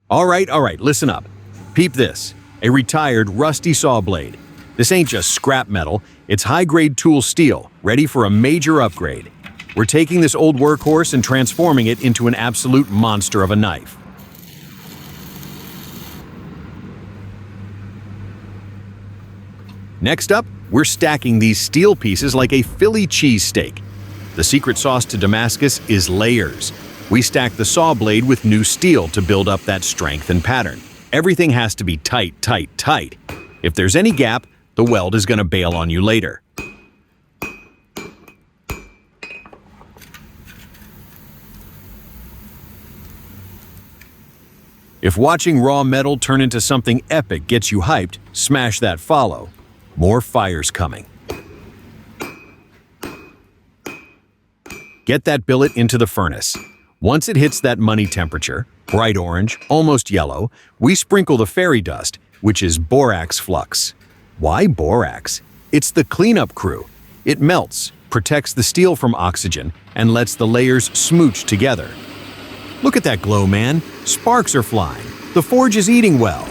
All right, listen up. Peep this, a retired rusty saw blade. This ain't just scrap metal, it's high-grade tool steel, ready for a major upgrade. We're taking this old workhorse and transforming it into an absolute monster of a knife. Next up, we're stacking these steel pieces like a Philly cheesesteak. The secret sauce to Damascus is layers. We stack the saw blade with new steel to build up that strength and pattern. Everything has to be tight, tight, tight. If there's any gap, the weld is going to bail on you later. If watching raw metal turn into something epic gets you hyped, smash that follow. More fire's coming. Get that billet into the furnace. Once it hits that money temperature, bright orange, almost yellow, we sprinkle the fairy dust, which is borax flux. Why borax? It's the cleanup crew. It melts, protects the steel from oxygen, and lets the layers smooch together. Look at that glow, man. Sparks are flying. The forge is eating well.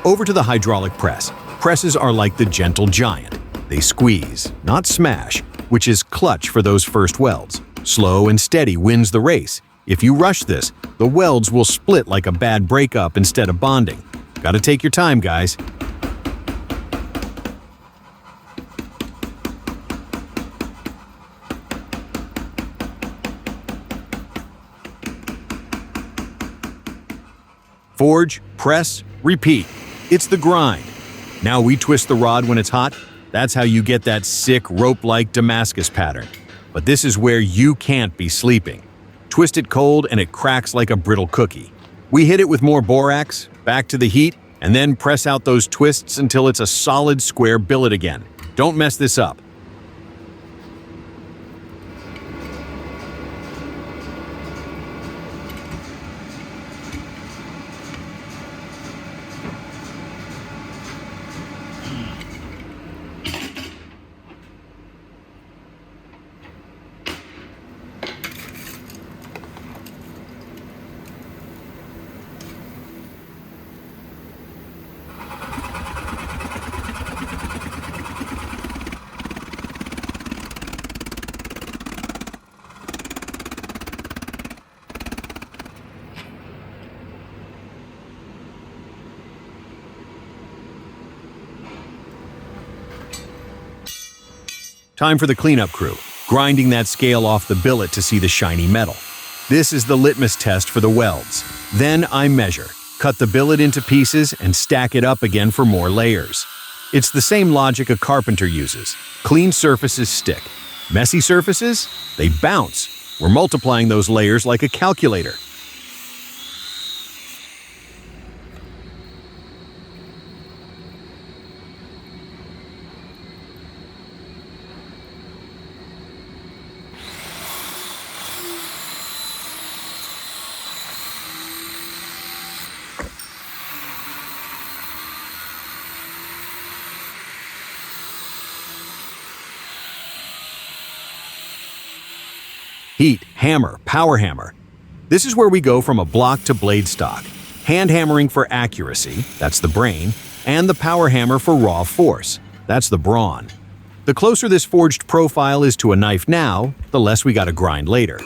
Over to the hydraulic press. Presses are like the gentle giant. They squeeze, not smash, which is clutch for those first welds. Slow and steady wins the race. If you rush this, the welds will split like a bad breakup instead of bonding. Gotta take your time, guys. Forge, press, repeat. It's the grind. Now we twist the rod when it's hot. That's how you get that sick rope-like Damascus pattern. But this is where you can't be sleeping. Twist it cold and it cracks like a brittle cookie. We hit it with more borax, back to the heat, and then press out those twists until it's a solid square billet again. Don't mess this up. Time for the cleanup crew, grinding that scale off the billet to see the shiny metal. This is the litmus test for the welds. Then I measure, cut the billet into pieces, and stack it up again for more layers. It's the same logic a carpenter uses. Clean surfaces stick. Messy surfaces? They bounce. We're multiplying those layers like a calculator. Heat, hammer, power hammer. This is where we go from a block to blade stock. Hand hammering for accuracy, that's the brain, and the power hammer for raw force, that's the brawn. The closer this forged profile is to a knife now, the less we gotta grind later.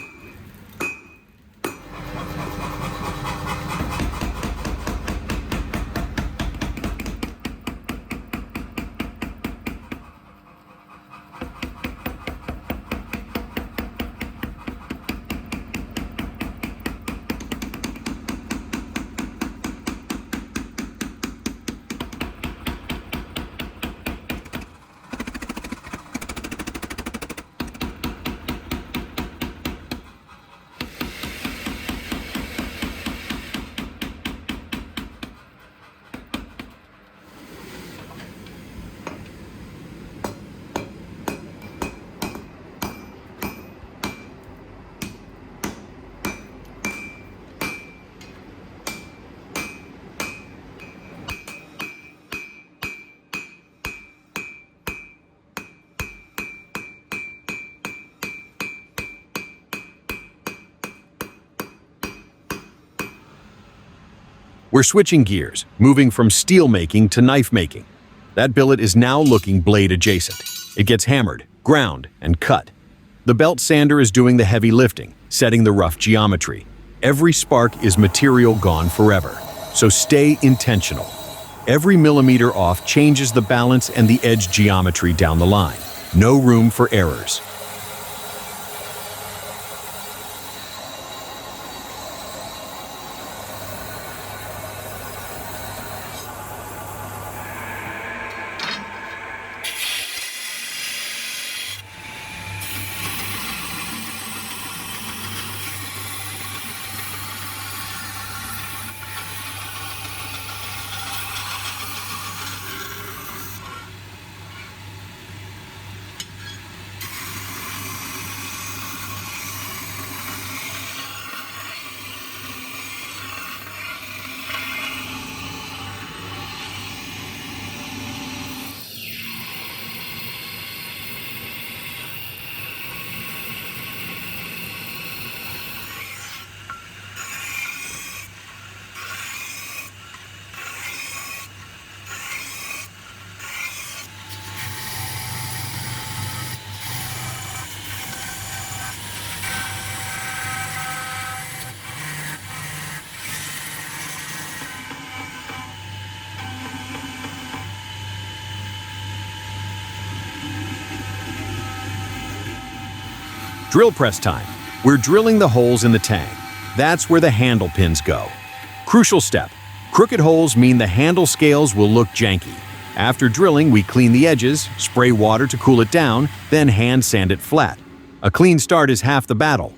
We're switching gears, moving from steel making to knife making. That billet is now looking blade adjacent. It gets hammered, ground, and cut. The belt sander is doing the heavy lifting, setting the rough geometry. Every spark is material gone forever, so stay intentional. Every millimeter off changes the balance and the edge geometry down the line. No room for errors. Drill press time. We're drilling the holes in the tang. That's where the handle pins go. Crucial step. Crooked holes mean the handle scales will look janky. After drilling, we clean the edges, spray water to cool it down, then hand sand it flat. A clean start is half the battle.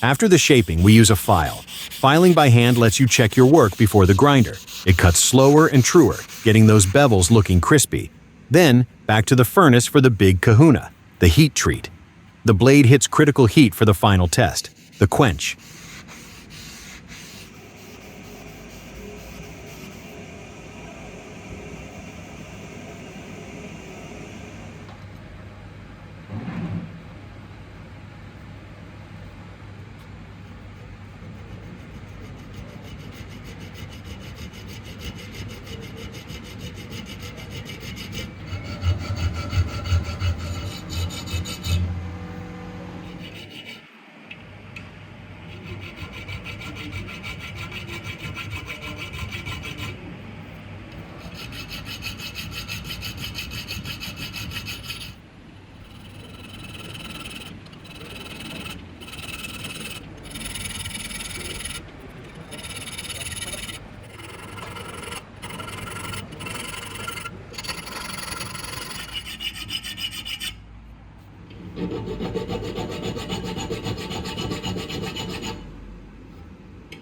After the shaping, we use a file. Filing by hand lets you check your work before the grinder. It cuts slower and truer, getting those bevels looking crispy. Then, back to the furnace for the big kahuna, the heat treat. The blade hits critical heat for the final test, the quench.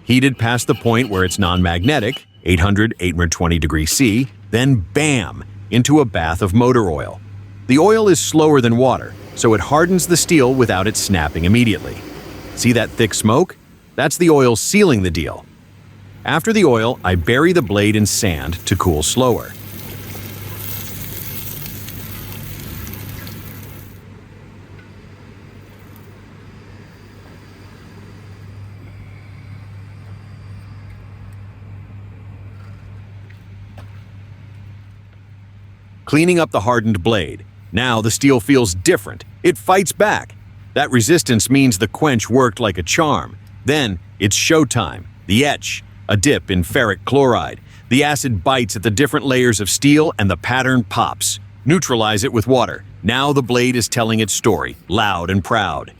Heated past the point where it's non-magnetic, 820 degrees C, then bam, into a bath of motor oil. The oil is slower than water, so it hardens the steel without it snapping immediately. See that thick smoke? That's the oil sealing the deal. After the oil, I bury the blade in sand to cool slower. Cleaning up the hardened blade. Now the steel feels different. It fights back. That resistance means the quench worked like a charm. Then it's showtime. The etch, a dip in ferric chloride. The acid bites at the different layers of steel and the pattern pops. Neutralize it with water. Now the blade is telling its story, loud and proud.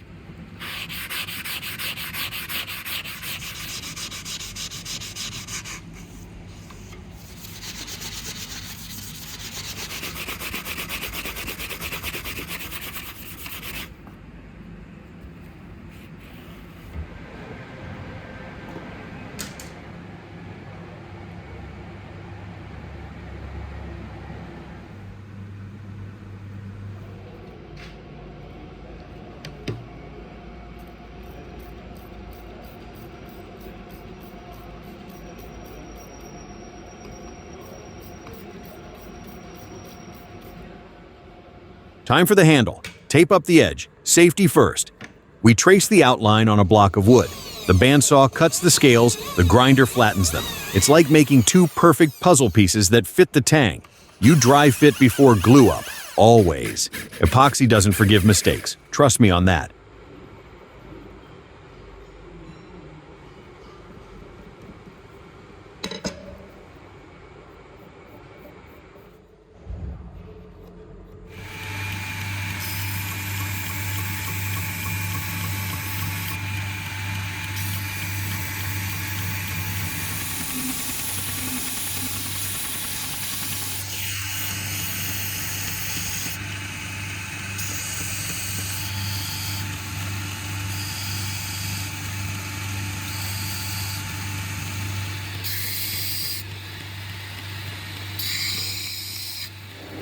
Time for the handle. Tape up the edge. Safety first. We trace the outline on a block of wood. The bandsaw cuts the scales, the grinder flattens them. It's like making two perfect puzzle pieces that fit the tang. You dry fit before glue up, always. Epoxy doesn't forgive mistakes. Trust me on that.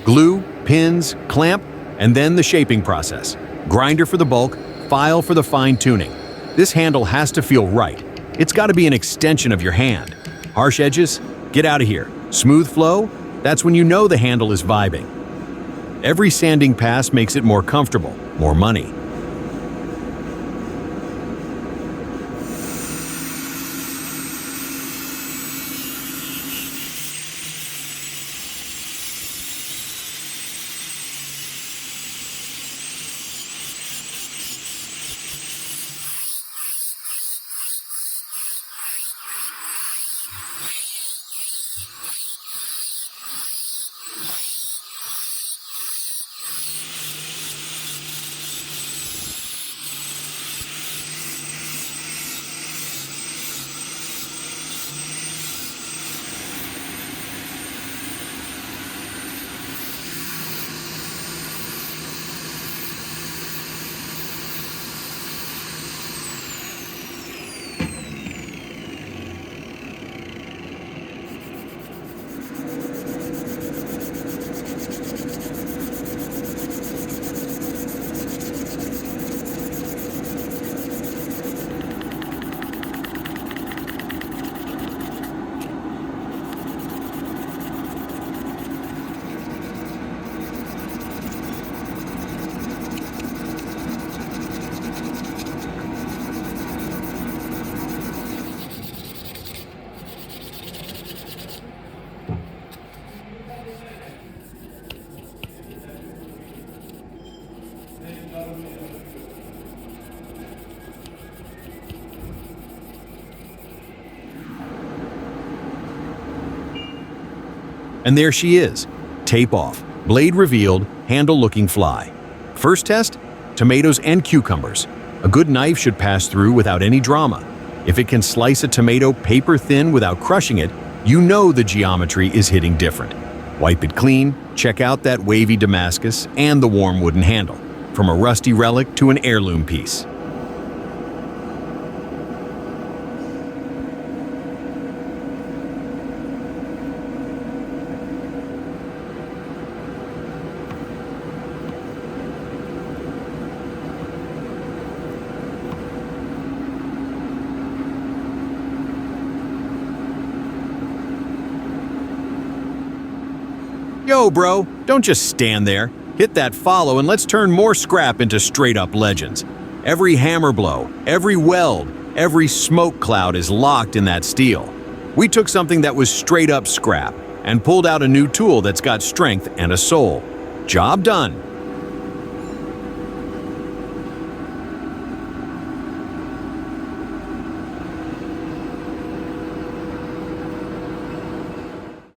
Glue, pins, clamp, and then the shaping process. Grinder for the bulk, file for the fine-tuning. This handle has to feel right. It's got to be an extension of your hand. Harsh edges? Get out of here. Smooth flow? That's when you know the handle is vibing. Every sanding pass makes it more comfortable, more money. And there she is. Tape off, blade revealed, handle looking fly. First test? Tomatoes and cucumbers. A good knife should pass through without any drama. If it can slice a tomato paper thin without crushing it, you know the geometry is hitting different. Wipe it clean, check out that wavy Damascus and the warm wooden handle. From a rusty relic to an heirloom piece. Yo, bro, don't just stand there. Hit that follow and let's turn more scrap into straight-up legends. Every hammer blow, every weld, every smoke cloud is locked in that steel. We took something that was straight-up scrap and pulled out a new tool that's got strength and a soul. Job done.